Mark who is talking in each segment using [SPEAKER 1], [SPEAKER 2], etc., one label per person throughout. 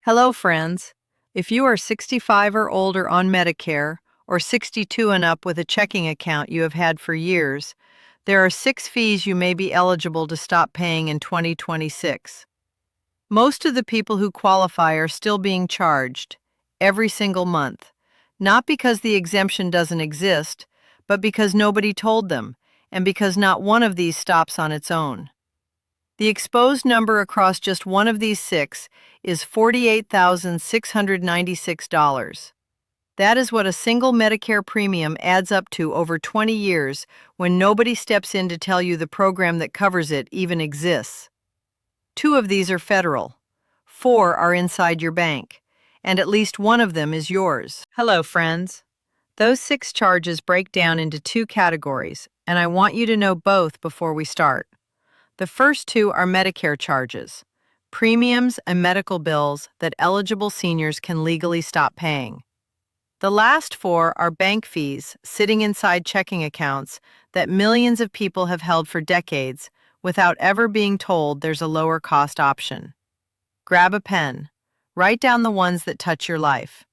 [SPEAKER 1] Hello, friends. If you are 65 or older on Medicare, or 62 and up with a checking account you have had for years, there are 6 fees you may be eligible to stop paying in 2026. Most of the people who qualify are still being charged, every single month, not because the exemption doesn't exist, but because nobody told them, and because not one of these stops on its own. The exposed number across just one of these 6 is $48,696. That is what a single Medicare premium adds up to over 20 years when nobody steps in to tell you the program that covers it even exists. 2 of these are federal, 4 are inside your bank, and at least one of them is yours. Hello, friends. Those 6 charges break down into 2 categories, and I want you to know both before we start. The first 2 are Medicare charges, premiums and medical bills that eligible seniors can legally stop paying. The last 4 are bank fees sitting inside checking accounts that millions of people have held for decades without ever being told there's a lower cost option. Grab a pen. Write down the ones that touch your life.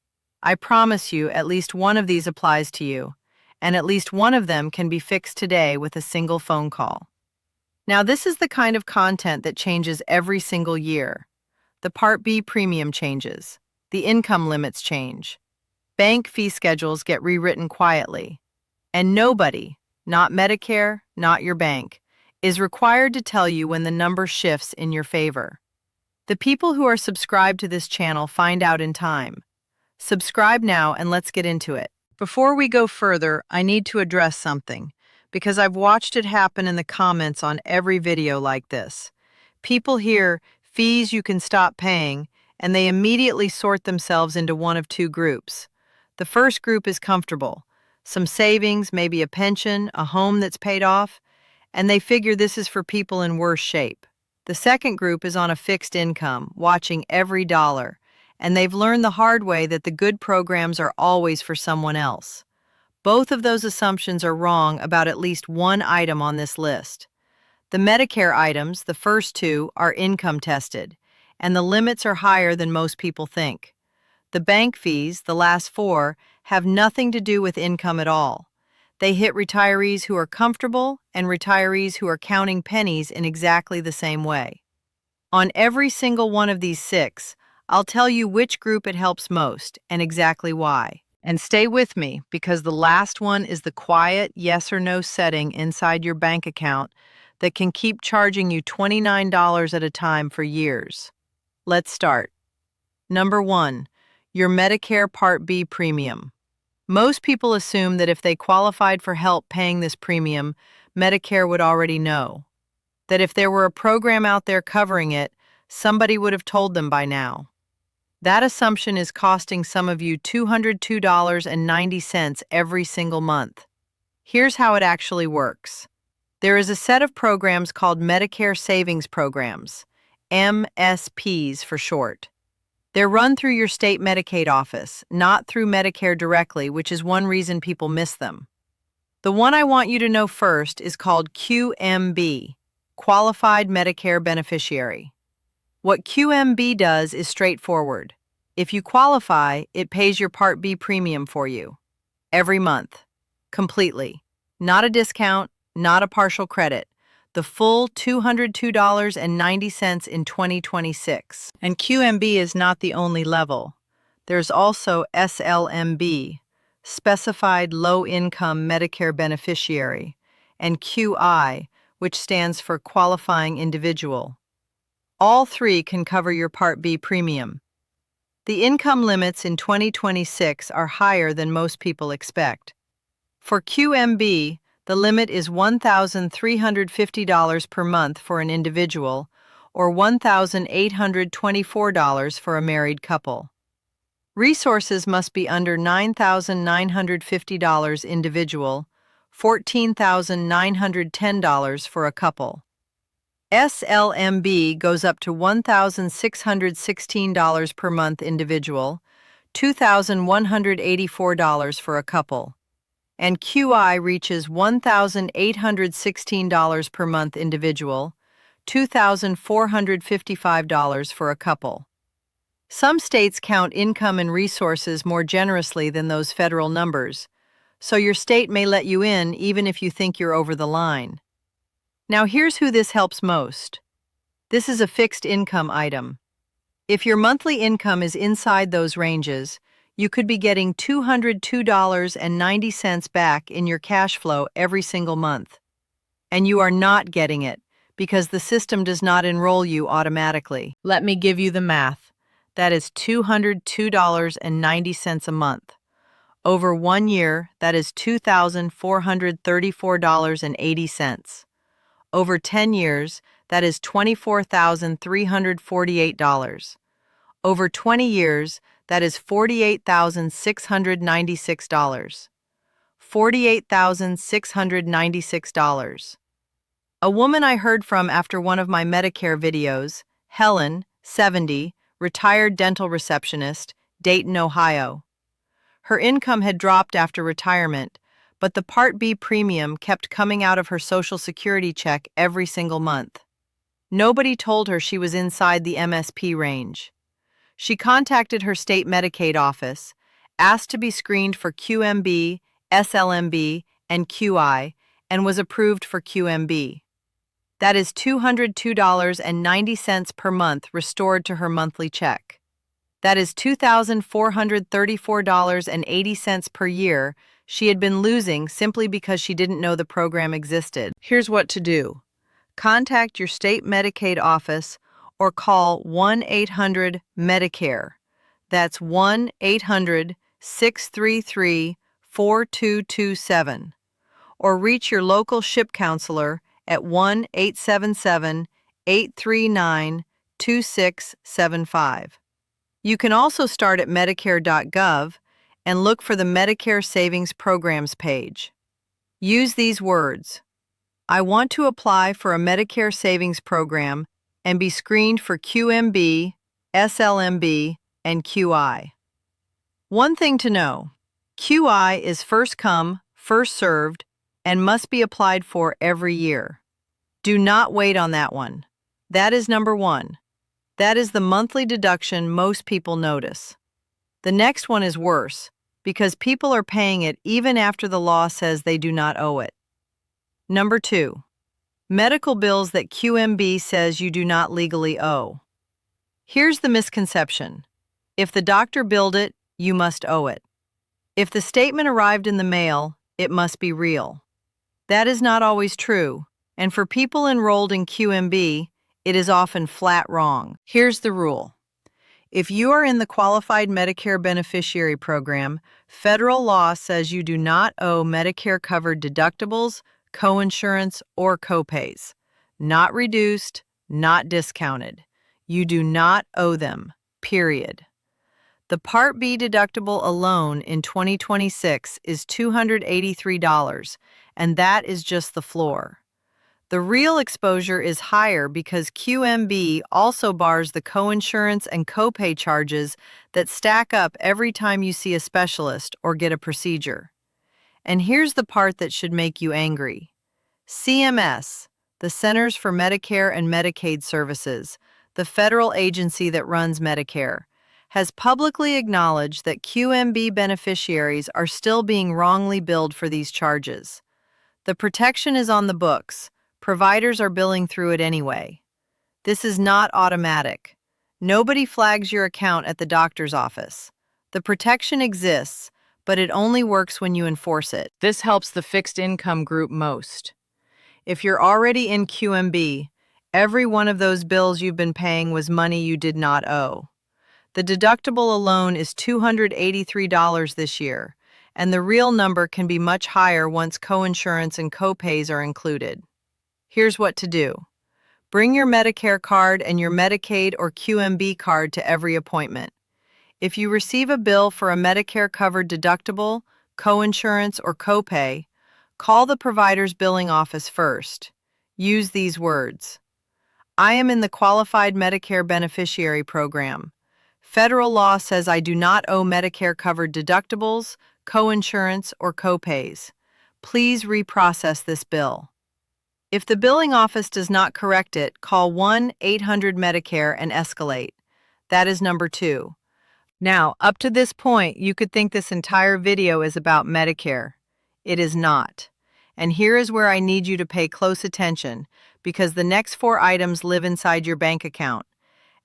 [SPEAKER 1] I promise you at least one of these applies to you, and at least one of them can be fixed today with a single phone call. Now, this is the kind of content that changes every single year. The Part B premium changes. The income limits change. Bank fee schedules get rewritten quietly. And nobody, not Medicare, not your bank, is required to tell you when the number shifts in your favor. The people who are subscribed to this channel find out in time. Subscribe now and let's get into it. Before we go further, I need to address something, because I've watched it happen in the comments on every video like this. People hear fees you can stop paying, and they immediately sort themselves into one of 2 groups. The first group is comfortable, some savings, maybe a pension, a home that's paid off, and they figure this is for people in worse shape. The second group is on a fixed income, watching every dollar, and they've learned the hard way that the good programs are always for someone else. Both of those assumptions are wrong about at least one item on this list. The Medicare items, the first 2, are income tested, and the limits are higher than most people think. The bank fees, the last 4, have nothing to do with income at all. They hit retirees who are comfortable and retirees who are counting pennies in exactly the same way. On every single one of these 6, I'll tell you which group it helps most and exactly why. And stay with me, because the last one is the quiet yes or no setting inside your bank account that can keep charging you $29 at a time for years. Let's start. Number 1, your Medicare Part B premium. Most people assume that if they qualified for help paying this premium, Medicare would already know. That if there were a program out there covering it, somebody would have told them by now. That assumption is costing some of you $202.90 every single month. Here's how it actually works. There is a set of programs called Medicare Savings Programs, MSPs for short. They're run through your state Medicaid office, not through Medicare directly, which is one reason people miss them. The one I want you to know first is called QMB, Qualified Medicare Beneficiary. What QMB does is straightforward. If you qualify, it pays your Part B premium for you. Every month. Completely. Not a discount, not a partial credit. The full $202.90 in 2026. And QMB is not the only level. There's also SLMB, Specified Low Income Medicare Beneficiary, and QI, which stands for Qualifying Individual. All 3 can cover your Part B premium. The income limits in 2026 are higher than most people expect. For QMB, the limit is $1,350 per month for an individual, or $1,824 for a married couple. Resources must be under $9,950 individual, $14,910 for a couple. SLMB goes up to $1,616 per month individual, $2,184 for a couple. And QI reaches $1,816 per month individual, $2,455 for a couple. Some states count income and resources more generously than those federal numbers, so your state may let you in even if you think you're over the line. Now here's who this helps most. This is a fixed income item. If your monthly income is inside those ranges, you could be getting $202.90 back in your cash flow every single month. And you are not getting it because the system does not enroll you automatically. Let me give you the math. That is $202.90 a month. Over 1 year, that is $2,434.80. Over 10 years, that is $24,348. Over 20 years, that is $48,696. $48,696. A woman I heard from after one of my Medicare videos, Helen, 70, retired dental receptionist, Dayton, Ohio. Her income had dropped after retirement, but the Part B premium kept coming out of her Social Security check every single month. Nobody told her she was inside the MSP range. She contacted her state Medicaid office, asked to be screened for QMB, SLMB, and QI, and was approved for QMB. That is $202.90 per month restored to her monthly check. That is $2,434.80 per year she had been losing simply because she didn't know the program existed. Here's what to do. Contact your state Medicaid office or call 1-800-MEDICARE. That's 1-800-633-4227. Or reach your local SHIP counselor at 1-877-839-2675. You can also start at Medicare.gov and look for the Medicare Savings Programs page. Use these words. I want to apply for a Medicare Savings Program and be screened for QMB, SLMB, and QI. One thing to know, QI is first come, first served, and must be applied for every year. Do not wait on that one. That is number one. That is the monthly deduction most people notice. The next one is worse, because people are paying it even after the law says they do not owe it. Number 2. Medical bills that QMB says you do not legally owe. Here's the misconception. If the doctor billed it, you must owe it. If the statement arrived in the mail, it must be real. That is not always true, and for people enrolled in QMB, it is often flat wrong. Here's the rule. If you are in the Qualified Medicare Beneficiary Program, federal law says you do not owe Medicare-covered deductibles, coinsurance, or copays. Not reduced, not discounted. You do not owe them, period. The Part B deductible alone in 2026 is $283, and that is just the floor. The real exposure is higher because QMB also bars the coinsurance and copay charges that stack up every time you see a specialist or get a procedure. And here's the part that should make you angry. CMS, the Centers for Medicare and Medicaid Services, the federal agency that runs Medicare, has publicly acknowledged that QMB beneficiaries are still being wrongly billed for these charges. The protection is on the books. Providers are billing through it anyway. This is not automatic. Nobody flags your account at the doctor's office. The protection exists, but it only works when you enforce it. This helps the fixed income group most. If you're already in QMB, every one of those bills you've been paying was money you did not owe. The deductible alone is $283 this year, and the real number can be much higher once coinsurance and copays are included. Here's what to do. Bring your Medicare card and your Medicaid or QMB card to every appointment. If you receive a bill for a Medicare-covered deductible, coinsurance, or copay, call the provider's billing office first. Use these words. I am in the Qualified Medicare Beneficiary Program. Federal law says I do not owe Medicare-covered deductibles, coinsurance, or copays. Please reprocess this bill. If the billing office does not correct it, call 1-800-MEDICARE and escalate. That is number 2. Now, up to this point, you could think this entire video is about Medicare. It is not. And here is where I need you to pay close attention, because the next 4 items live inside your bank account.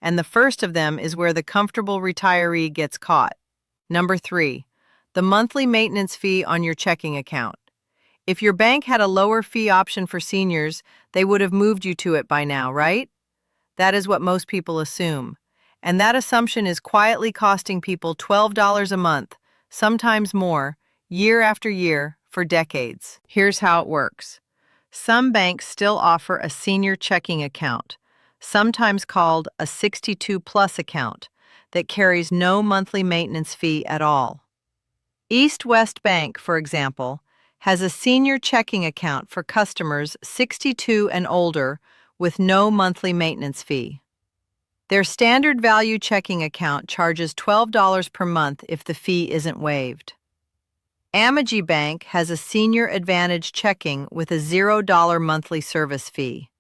[SPEAKER 1] And the first of them is where the comfortable retiree gets caught. Number 3, the monthly maintenance fee on your checking account. If your bank had a lower fee option for seniors, they would have moved you to it by now, right? That is what most people assume. And that assumption is quietly costing people $12 a month, sometimes more, year after year, for decades. Here's how it works. Some banks still offer a senior checking account, sometimes called a 62-plus account, that carries no monthly maintenance fee at all. East West Bank, for example, has a senior checking account for customers 62 and older with no monthly maintenance fee. Their standard value checking account charges $12 per month if the fee isn't waived. Amegy Bank has a Senior Advantage checking with a $0 monthly service fee.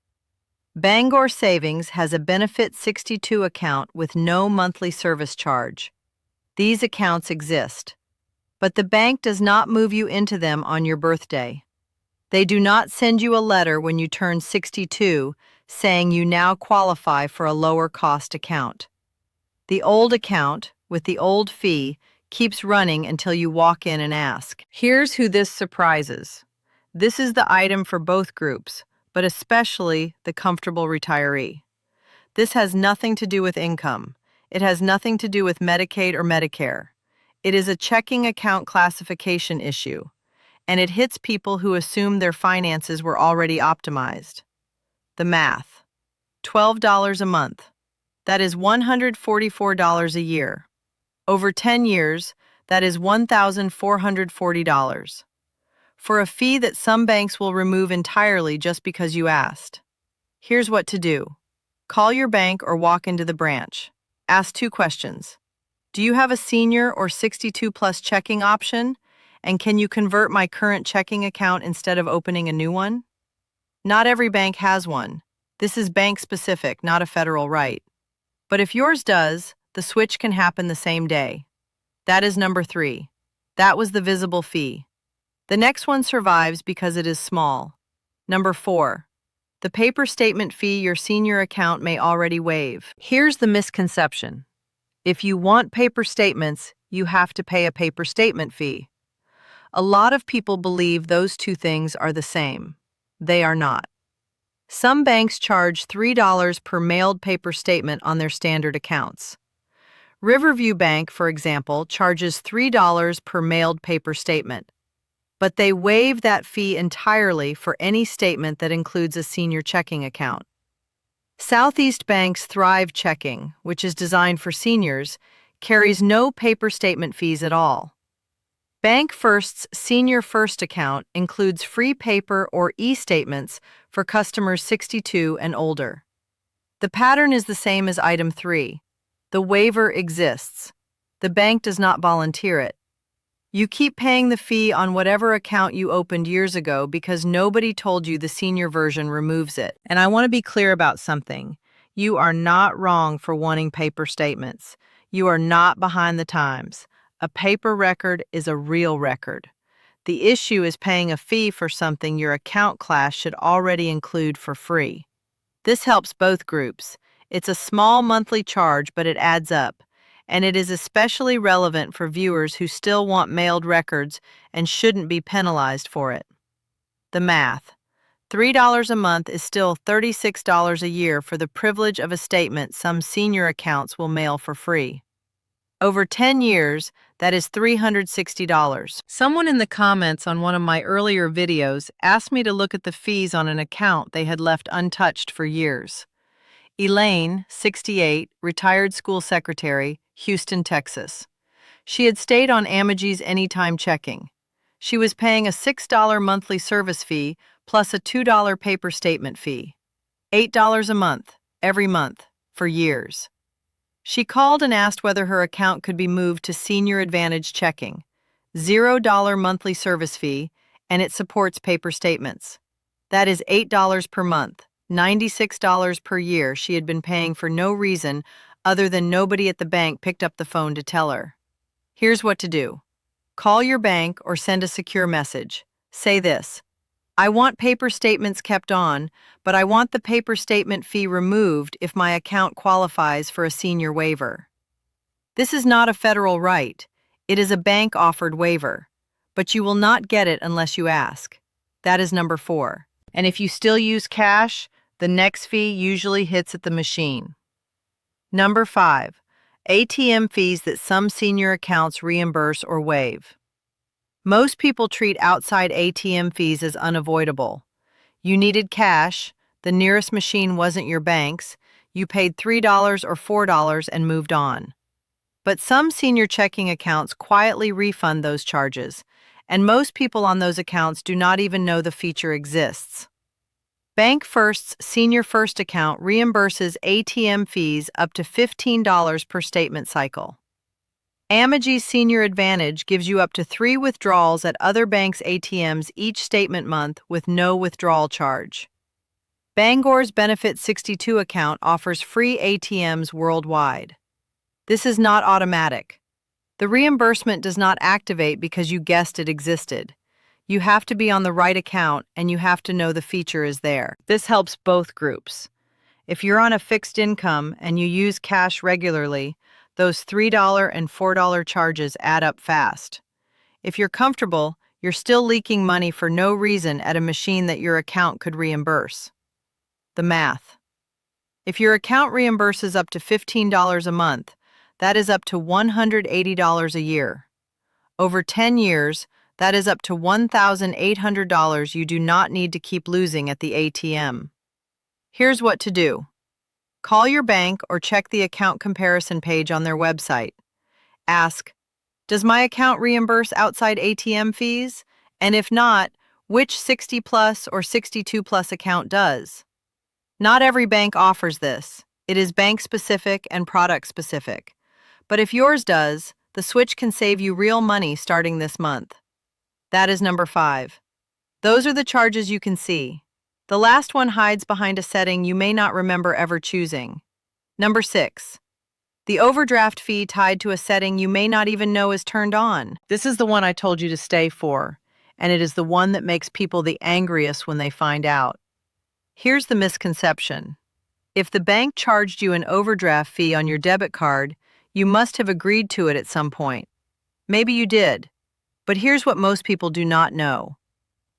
[SPEAKER 1] Bangor Savings has a Benefit 62 account with no monthly service charge. These accounts exist, but the bank does not move you into them on your birthday. They do not send you a letter when you turn 62 saying you now qualify for a lower cost account. The old account, with the old fee, keeps running until you walk in and ask. Here's who this surprises. This is the item for both groups, but especially the comfortable retiree. This has nothing to do with income. It has nothing to do with Medicaid or Medicare. It is a checking account classification issue, and it hits people who assume their finances were already optimized. The math. $12 a month. That is $144 a year. Over 10 years, that is $1,440. For a fee that some banks will remove entirely just because you asked. Here's what to do. Call your bank or walk into the branch. Ask 2 questions. Do you have a senior or 62-plus checking option? And can you convert my current checking account instead of opening a new one? Not every bank has one. This is bank-specific, not a federal right. But if yours does, the switch can happen the same day. That is number 3. That was the visible fee. The next one survives because it is small. Number 4. The paper statement fee your senior account may already waive. Here's the misconception. If you want paper statements, you have to pay a paper statement fee. A lot of people believe those 2 things are the same. They are not. Some banks charge $3 per mailed paper statement on their standard accounts. Riverview Bank, for example, charges $3 per mailed paper statement, but they waive that fee entirely for any statement that includes a senior checking account. Southeast Bank's Thrive Checking, which is designed for seniors, carries no paper statement fees at all. Bank First's Senior First account includes free paper or e-statements for customers 62 and older. The pattern is the same as item 3. The waiver exists. The bank does not volunteer it. You keep paying the fee on whatever account you opened years ago because nobody told you the senior version removes it. And I want to be clear about something. You are not wrong for wanting paper statements. You are not behind the times. A paper record is a real record. The issue is paying a fee for something your account class should already include for free. This helps both groups. It's a small monthly charge, but it adds up, and it is especially relevant for viewers who still want mailed records and shouldn't be penalized for it. The math. $3 a month is still $36 a year for the privilege of a statement some senior accounts will mail for free. Over 10 years, that is $360. Someone in the comments on one of my earlier videos asked me to look at the fees on an account they had left untouched for years. Elaine, 68, retired school secretary, Houston, Texas. She had stayed on Amegy's Anytime Checking. She was paying a $6 monthly service fee plus a $2 paper statement fee. $8 a month, every month, for years. She called and asked whether her account could be moved to Senior Advantage Checking. $0 monthly service fee, and it supports paper statements. That is $8 per month. $96 per year she had been paying for no reason other than nobody at the bank picked up the phone to tell her. Here's what to do. Call your bank or send a secure message. Say this: I want paper statements kept on, but I want the paper statement fee removed if my account qualifies for a senior waiver. This is not a federal right. It is a bank-offered waiver, but you will not get it unless you ask. That is number 4. And if you still use cash, the next fee usually hits at the machine. Number 5. ATM fees that some senior accounts reimburse or waive. Most people treat outside ATM fees as unavoidable. You needed cash, the nearest machine wasn't your bank's, you paid $3 or $4 and moved on. But some senior checking accounts quietly refund those charges, and most people on those accounts do not even know the feature exists. Bank First's Senior First account reimburses ATM fees up to $15 per statement cycle. Amegy's Senior Advantage gives you up to 3 withdrawals at other banks' ATMs each statement month with no withdrawal charge. Bangor's Benefit 62 account offers free ATMs worldwide. This is not automatic. The reimbursement does not activate because you guessed it existed. You have to be on the right account and you have to know the feature is there. This helps both groups. If you're on a fixed income and you use cash regularly, those $3 and $4 charges add up fast. If you're comfortable, you're still leaking money for no reason at a machine that your account could reimburse. The math. If your account reimburses up to $15 a month, that is up to $180 a year. Over 10 years, that is up to $1,800 you do not need to keep losing at the ATM. Here's what to do. Call your bank or check the account comparison page on their website. Ask, does my account reimburse outside ATM fees? And if not, which 60 plus or 62 plus account does? Not every bank offers this. It is bank specific and product specific. But if yours does, the switch can save you real money starting this month. That is number 5. Those are the charges you can see. The last one hides behind a setting you may not remember ever choosing. Number 6. The overdraft fee tied to a setting you may not even know is turned on. This is the one I told you to stay for, and it is the one that makes people the angriest when they find out. Here's the misconception. If the bank charged you an overdraft fee on your debit card, you must have agreed to it at some point. Maybe you did, but here's what most people do not know.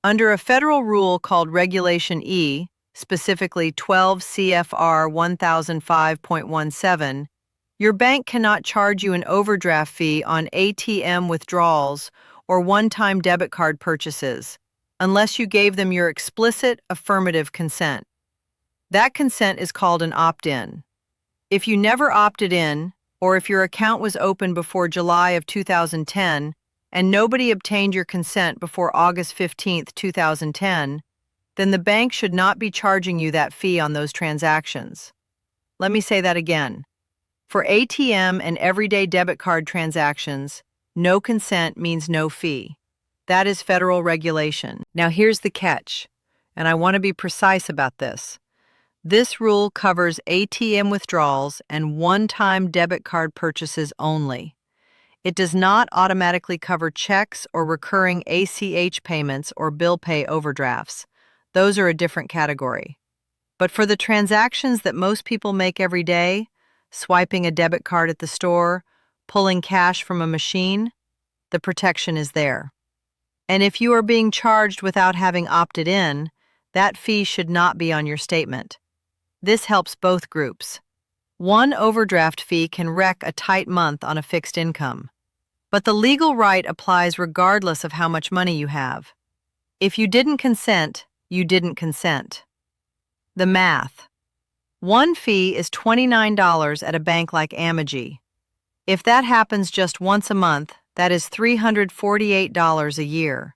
[SPEAKER 1] Under a federal rule called Regulation E, specifically 12 CFR 1005.17, your bank cannot charge you an overdraft fee on ATM withdrawals or one-time debit card purchases, unless you gave them your explicit, affirmative consent. That consent is called an opt-in. If you never opted in, or if your account was open before July of 2010 and nobody obtained your consent before August 15, 2010, then the bank should not be charging you that fee on those transactions. Let me say that again. For ATM and everyday debit card transactions, no consent means no fee. That is federal regulation. Now here's the catch, and I want to be precise about this. This rule covers ATM withdrawals and one-time debit card purchases only. It does not automatically cover checks or recurring ACH payments or bill pay overdrafts. Those are a different category. But for the transactions that most people make every day, swiping a debit card at the store, pulling cash from a machine, the protection is there. And if you are being charged without having opted in, that fee should not be on your statement. This helps both groups. One overdraft fee can wreck a tight month on a fixed income. But the legal right applies regardless of how much money you have. If you didn't consent, you didn't consent. The math. One fee is $29 at a bank like Amegi. If that happens just once a month, that is $348 a year.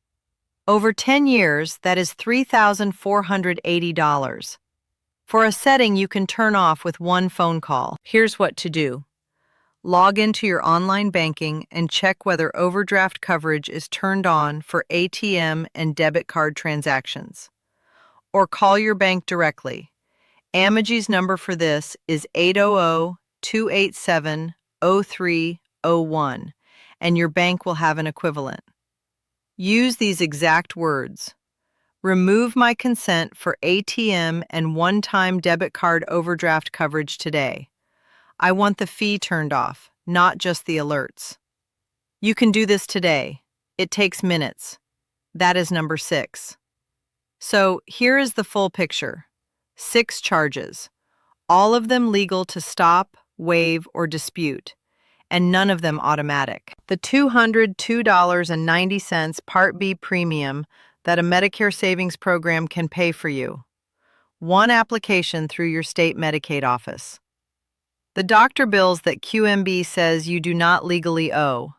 [SPEAKER 1] Over 10 years, that is $3,480. For a setting you can turn off with one phone call. Here's what to do. Log into your online banking and check whether overdraft coverage is turned on for ATM and debit card transactions. Or call your bank directly. Amegi's number for this is 287-0301, and your bank will have an equivalent. Use these exact words. Remove my consent for ATM and one-time debit card overdraft coverage today. I want the fee turned off, not just the alerts. You can do this today. It takes minutes. That is number 6. So here is the full picture. 6 charges, all of them legal to stop, waive, or dispute, and none of them automatic. The $202.90 Part B premium that a Medicare savings program can pay for you. 1 application through your state Medicaid office. The doctor bills that QMB says you do not legally owe.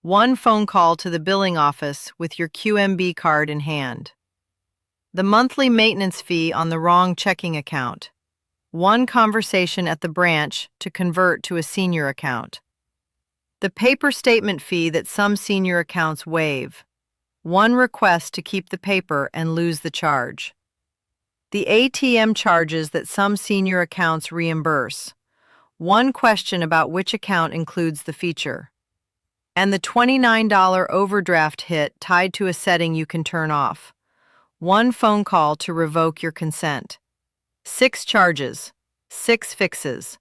[SPEAKER 1] 1 phone call to the billing office with your QMB card in hand. The monthly maintenance fee on the wrong checking account. 1 conversation at the branch to convert to a senior account. The paper statement fee that some senior accounts waive. 1 request to keep the paper and lose the charge. The ATM charges that some senior accounts reimburse. 1 question about which account includes the feature. And the $29 overdraft hit tied to a setting you can turn off. 1 phone call to revoke your consent. 6 charges, 6 fixes.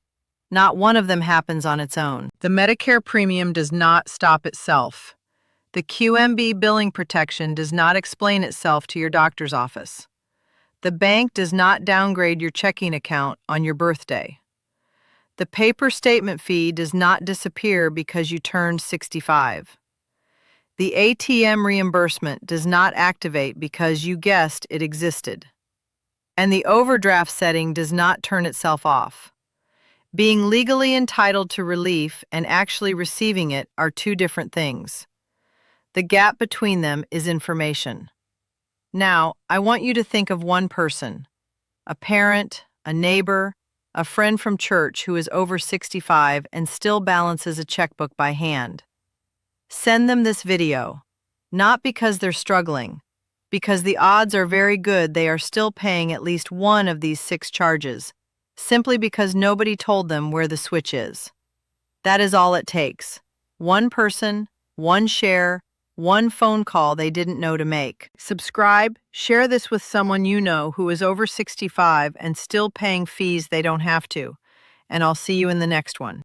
[SPEAKER 1] Not one of them happens on its own. The Medicare premium does not stop itself. The QMB billing protection does not explain itself to your doctor's office. The bank does not downgrade your checking account on your birthday. The paper statement fee does not disappear because you turned 65. The ATM reimbursement does not activate because you guessed it existed. And the overdraft setting does not turn itself off. Being legally entitled to relief and actually receiving it are 2 different things. The gap between them is information. Now, I want you to think of 1 person, a parent, a neighbor, a friend from church who is over 65 and still balances a checkbook by hand. Send them this video, not because they're struggling, because the odds are very good they are still paying at least one of these 6 charges, simply because nobody told them where the switch is. That is all it takes. 1 person, 1 share, 1 phone call they didn't know to make. Subscribe, share this with someone you know who is over 65 and still paying fees they don't have to. And I'll see you in the next one.